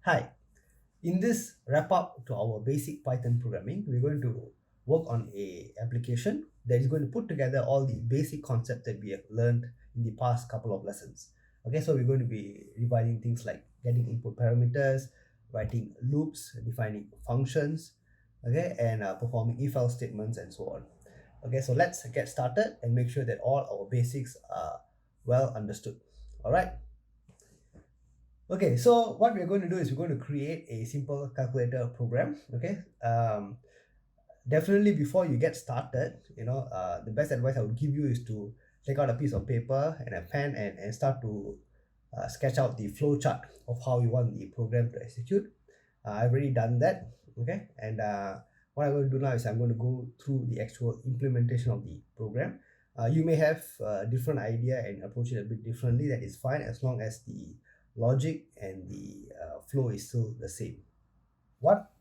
Hi, in this wrap up to our basic Python programming, we're going to work on a application that is going to put together all the basic concepts that we have learned in the past couple of lessons. Okay, so we're going to be revising things like getting input parameters, writing loops, defining functions, okay, and performing if-else statements and so on. Okay, so let's get started and make sure that all our basics are well understood. All right. Okay, so what we're going to do is we're going to create a simple calculator program. Okay, definitely before you get started, the best advice I would give you is to take out a piece of paper and a pen and start to sketch out the flow chart of how you want the program to execute. I've already done that. Okay, and what I'm going to do now is I'm going to go through the actual implementation of the program. You may have a different idea and approach it a bit differently. That is fine as long as the logic and the flow is still the same. What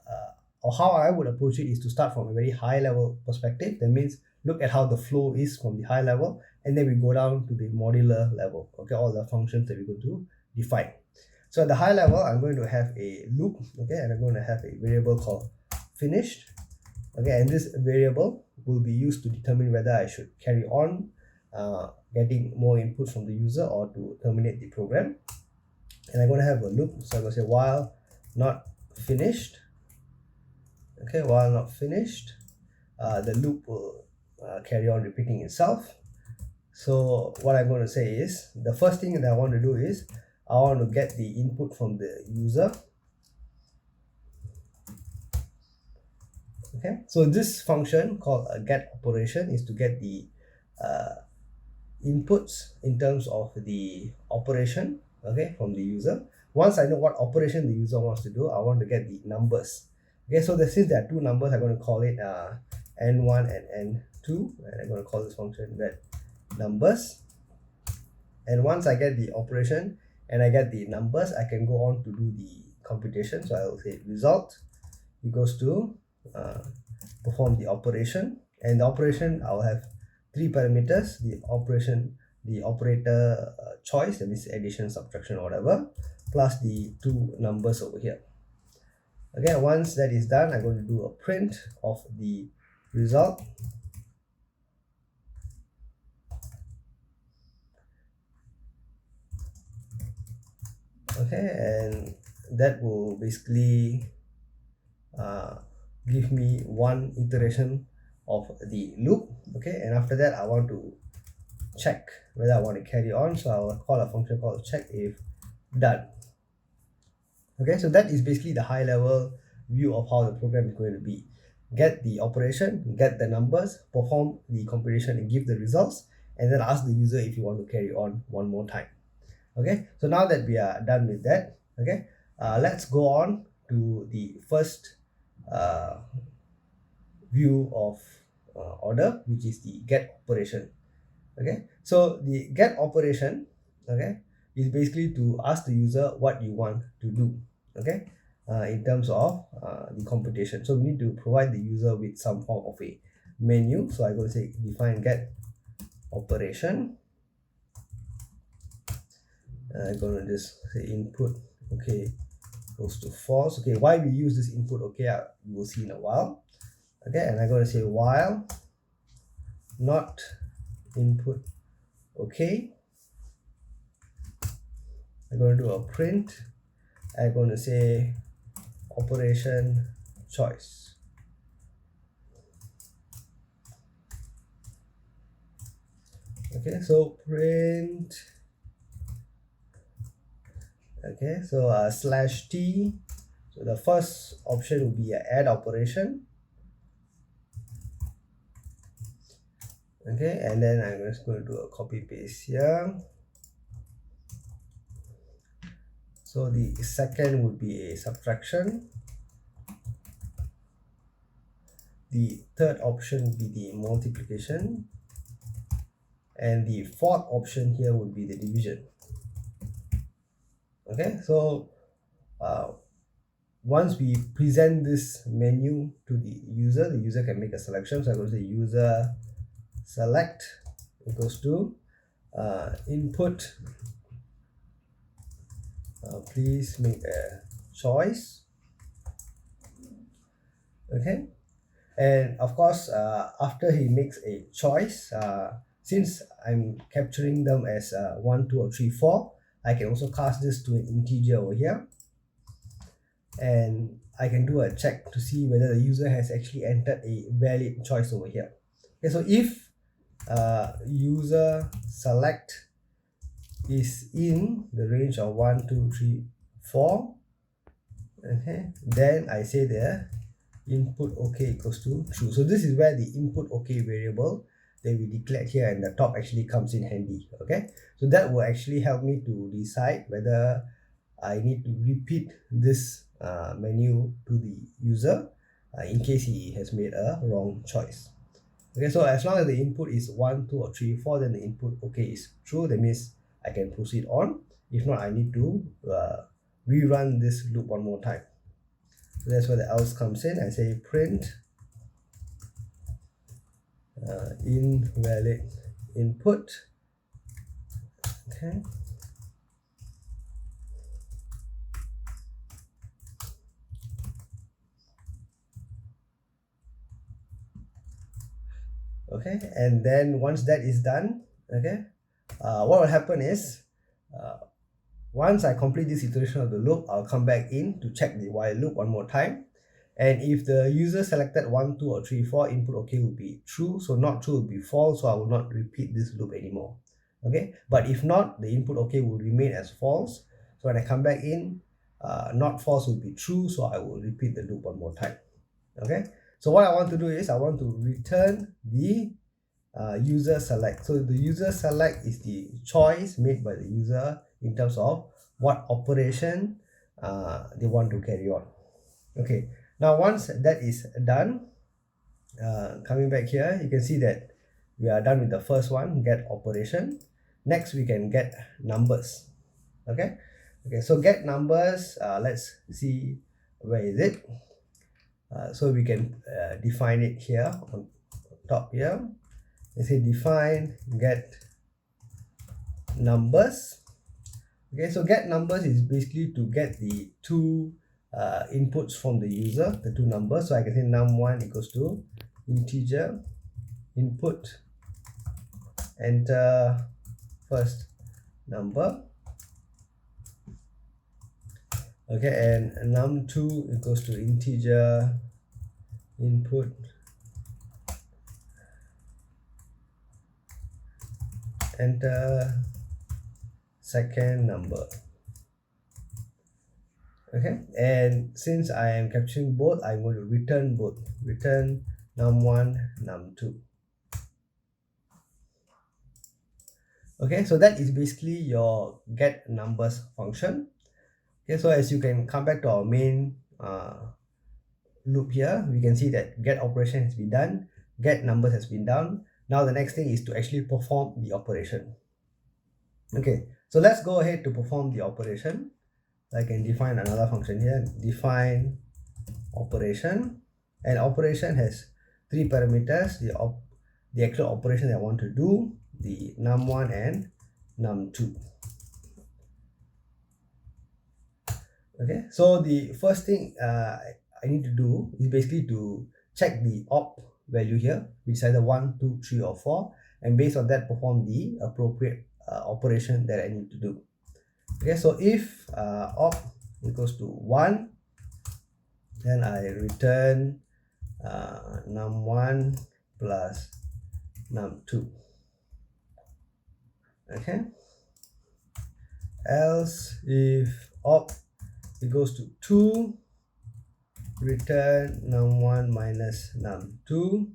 or how I would approach it is to start from a very high level perspective. That means look at how the flow is from the high level, and then we go down to the modular level. Okay, all the functions that we're going to define. So at the high level, I'm going to have a loop. Okay, and I'm going to have a variable called finished. Okay, and this variable will be used to determine whether I should carry on getting more input from the user or to terminate the program. And I'm going to have a loop. So I'm going to say while not finished. Okay, while not finished, the loop will carry on repeating itself. So what I'm going to say is the first thing that I want to do is I want to get the input from the user. Okay, so this function called a get operation is to get the inputs in terms of the operation, okay, from the user. Once I know what operation the user wants to do, I want to get the numbers. Okay, so since there are two numbers, I'm going to call it n1 and n2, and I'm going to call this function get numbers. And once I get the operation and I get the numbers, I can go on to do the computation. So I will say result equals to perform the operation, and the operation I'll have three parameters: the operation, the operator choice, that means addition, subtraction, or whatever, plus the two numbers over here. Okay, once that is done, I'm going to do a print of the result. Okay, and that will basically give me one iteration of the loop. Okay, and after that I want to check whether I want to carry on, so I will call a function called check if done. Okay, so that is basically the high level view of how the program is going to be: get the operation, get the numbers, perform the computation and give the results, and then ask the user if you want to carry on one more time. Okay, so now that we are done with that, okay, let's go on to the first view of order, which is the get operation. Okay, so the get operation, okay, is basically to ask the user what you want to do. Okay, in terms of the computation, so we need to provide the user with some form of a menu. So I'm going to say define get operation. I'm going to just say input, okay, goes to false. Okay, why we use this input, okay, you will see in a while. Okay, and I'm going to say while not input, okay, I'm going to do a print. I'm going to say operation choice. Okay, so print, okay, so slash t. So the first option will be an add operation. Okay, and then I'm just going to do a copy paste here. So the second would be a subtraction. The third option would be the multiplication. And the fourth option here would be the division. Okay, so once we present this menu to the user can make a selection. So I'm going to say user select equals to input. Please make a choice. Okay, and of course after he makes a choice, since I'm capturing them as 1, 2 or 3, 4, I can also cast this to an integer over here, and I can do a check to see whether the user has actually entered a valid choice over here. Okay, so if user select is in the range of 1, 2, 3, 4, okay, then I say the input OK equals to true. So this is where the input OK variable that we declared here in the top actually comes in handy. Okay, so that will actually help me to decide whether I need to repeat this menu to the user in case he has made a wrong choice. Okay, so as long as the input is 1, 2 or 3, 4, then the input OK is true. That means I can proceed on. If not, I need to rerun this loop one more time. So that's where the else comes in. I say print invalid input. Okay. Okay, and then once that is done, okay, what will happen is once I complete this iteration of the loop, I'll come back in to check the while loop one more time. And if the user selected 1, 2 or 3, 4, input OK will be true. So not true will be false, so I will not repeat this loop anymore. Okay, but if not, the input OK will remain as false. So when I come back in, not false will be true, so I will repeat the loop one more time. Okay, so what I want to do is I want to return the user select. So the user select is the choice made by the user in terms of what operation they want to carry on. Okay, now once that is done, coming back here, you can see that we are done with the first one, get operation. Next we can get numbers. Okay, so get numbers, let's see where is it. So we can define it here on top here. Let's say define get numbers. Okay, so get numbers is basically to get the two inputs from the user, the two numbers. So I can say num1 equals to integer input, enter first number. Okay, and num2 equals to integer input enter second number. Okay, and since I am capturing both, I'm going to return both, return num1 num2. Okay, so that is basically your get numbers function. Okay, so as you can come back to our main loop here, we can see that get operation has been done, get numbers has been done. Now the next thing is to actually perform the operation. Okay, so let's go ahead to perform the operation. I can define another function here, define operation, and operation has 3 parameters, the actual operation that I want to do, the num1 and num2. Okay, so the first thing I need to do is basically to check the op value here, which is either 1, 2, 3 or 4, and based on that perform the appropriate operation that I need to do. Okay, so if op equals to 1, then I return num1 plus num2. Okay, else if op equals to 2, return num1 minus num2.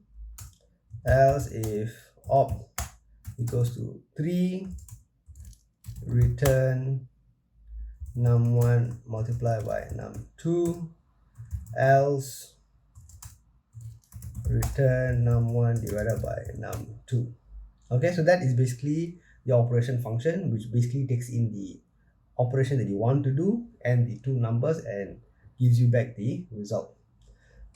Else if op equals to 3, return num1 multiplied by num2. Else return num1 divided by num2. Okay, so that is basically the operation function, which basically takes in the operation that you want to do and the two numbers and gives you back the result.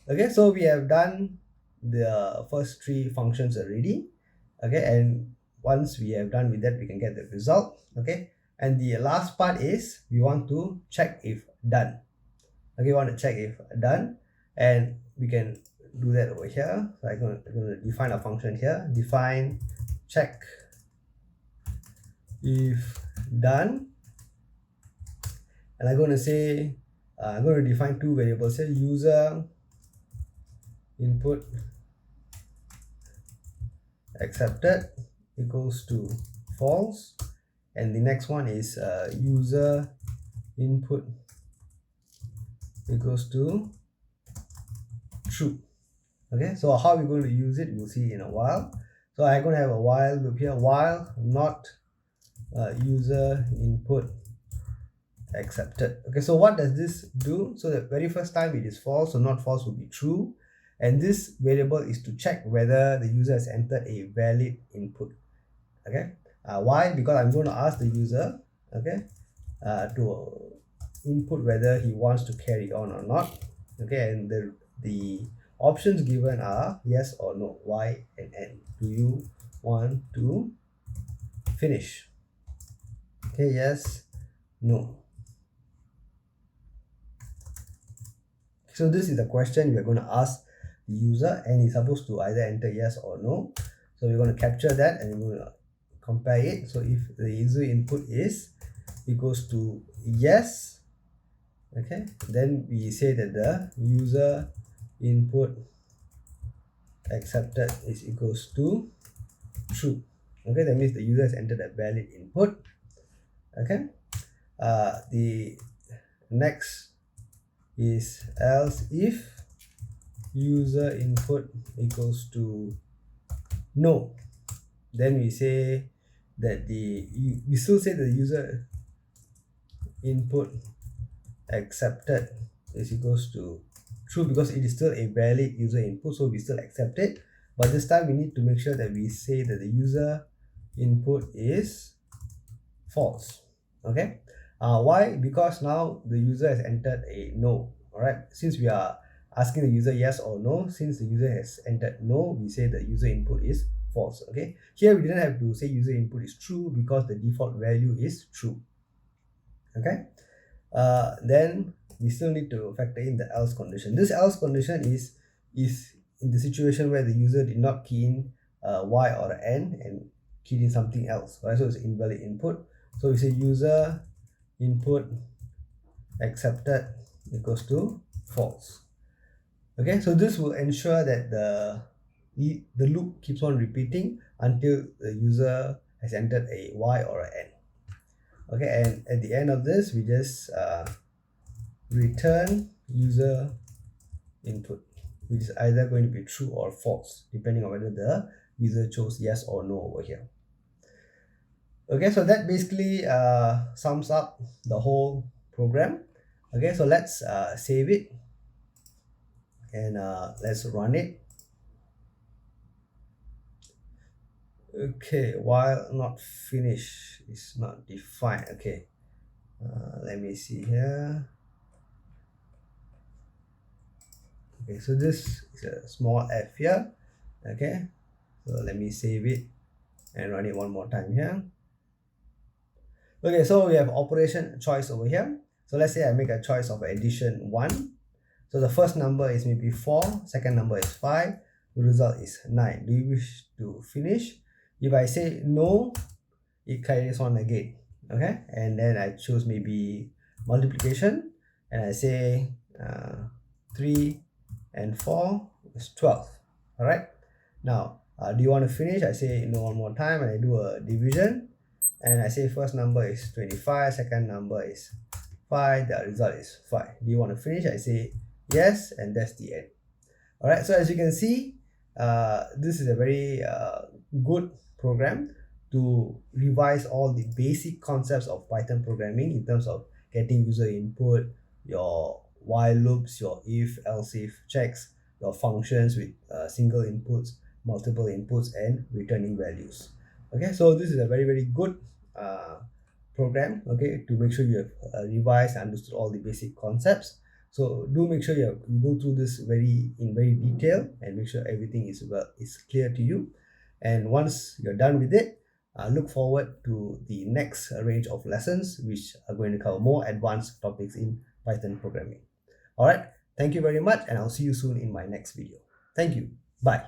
Okay, so we have done the first 3 functions already. Okay, and once we have done with that, we can get the result. Okay, and the last part is we want to check if done. Okay, we want to check if done, and we can do that over here. So I'm going to define a function here, define check if done, and I'm going to say I'm going to define two variables here, user input accepted equals to false, and the next one is user input equals to true. Okay, so how we're going to use it, we'll see in a while. So I'm going to have a while loop here, while not user input accepted. Okay, so what does this do? So the very first time it is false, so not false will be true, and this variable is to check whether the user has entered a valid input. Okay, why? Because I'm going to ask the user, okay, to input whether he wants to carry on or not. Okay, and the options given are yes or no, y and n. Do you want to finish? Okay, yes, no. So this is the question we're going to ask the user, and he's supposed to either enter yes or no. So we're going to capture that and we're going to compare it. So if the user input is equals to yes, okay, then we say that the user input accepted is equals to true. Okay, that means the user has entered a valid input. Okay, the next is else if user input equals to no, then we say that we still say the user input accepted is equals to true because it is still a valid user input, so we still accept it. But this time we need to make sure that we say that the user input is false. Okay, why? Because now the user has entered a no. All right, since we are asking the user yes or no, since the user has entered no, we say the user input is false. Okay, here we didn't have to say user input is true because the default value is true. Okay, then we still need to factor in the else condition. This else condition is in the situation where the user did not key in y or n and keyed in something else, right? So it's invalid input. So we say user input accepted equals to false. Okay, so this will ensure that the loop keeps on repeating until the user has entered a y or an n. Okay, and at the end of this we just return user input, which is either going to be true or false depending on whether the user chose yes or no over here. Okay, so that basically sums up the whole program. Okay, so let's save it and let's run it. Okay, while not finished is not defined. Okay, let me see here. Okay, so this is a small f here. Okay, so let me save it and run it one more time here. Okay, so we have operation choice over here. So let's say I make a choice of addition 1. So the first number is maybe 4, second number is 5, the result is 9. Do you wish to finish? If I say no, it carries on again. Okay, and then I choose maybe multiplication and I say 3 and 4 is 12. All right, now do you want to finish? I say no one more time and I do a division and I say first number is 25, second number is 5, the result is 5. Do you want to finish? I say yes, and that's the end. All right, so as you can see, this is a very good program to revise all the basic concepts of Python programming in terms of getting user input, your while loops, your if, else if checks, your functions with single inputs, multiple inputs, and returning values. Okay, so this is a very, very good program, okay, to make sure you have revised and understood all the basic concepts. So do make sure you go through this in very detail and make sure everything is clear to you. And once you're done with it, look forward to the next range of lessons which are going to cover more advanced topics in Python programming. All right. Thank you very much, and I'll see you soon in my next video. Thank you. Bye.